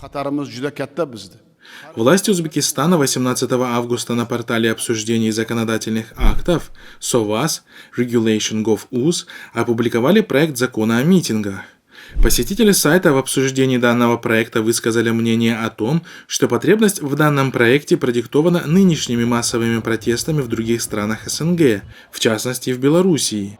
Xatarimiz juda katta bizda. Власти Узбекистана 18 августа на портале обсуждений законодательных актов SOVAS Regulation.gov.uz опубликовали проект закона о митингах. Посетители сайта в обсуждении данного проекта высказали мнение о том, что потребность в данном проекте продиктована нынешними массовыми протестами в других странах СНГ, в частности в Белоруссии.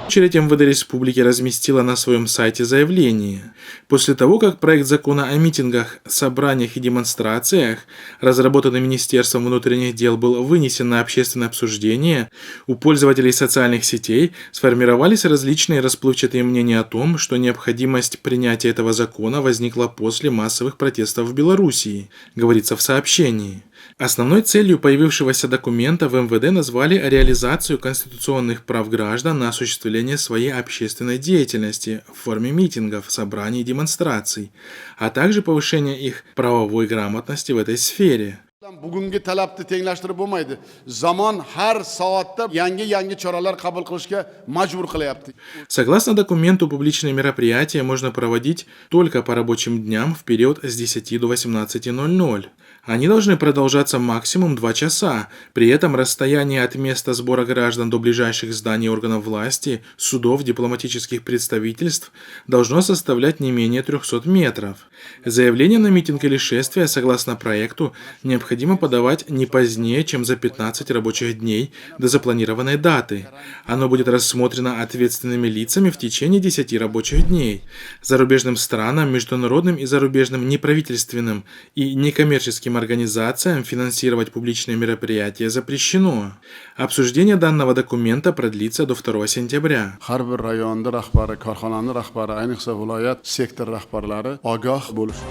В очередь МВД Республики разместила на своем сайте заявление. После того, как проект закона о митингах, собраниях и демонстрациях, разработанный Министерством внутренних дел, был вынесен на общественное обсуждение, у пользователей социальных сетей сформировались различные расплывчатые мнения о том, что необходимость принятия этого закона возникла после массовых протестов в Белоруссии, говорится в сообщении. Основной целью появившегося документа в МВД назвали реализацию конституционных прав граждан на осуществление своей общественной деятельности в форме митингов, собраний и демонстраций, а также повышение их правовой грамотности в этой сфере. Bugungi talabni tenglashtirib bo'lmaydi. Zamon har soatda yangi choralar qabul qilishga majbur qilyapti. Согласно документу, публичные мероприятия можно проводить только по рабочим дням в период с 10 до 18:00. Они должны продолжаться максимум 2 часа. При этом расстояние от места сбора граждан до ближайших зданий органов власти, судов, дипломатических представительств должно составлять не менее 300 метров. Заявление на митинг или шествие, согласно проекту, необходимо подавать не позднее, чем за 15 рабочих дней до запланированной даты. Оно будет рассмотрено ответственными лицами в течение 10 рабочих дней. Зарубежным странам, международным и зарубежным неправительственным и некоммерческим организациям финансировать публичные мероприятия запрещено. Обсуждение данного документа продлится до 2 сентября. Har bir rayonda rahbari, korxonaning rahbari, ayniqsa viloyat sektor rahbarlari ogoh bo'lishi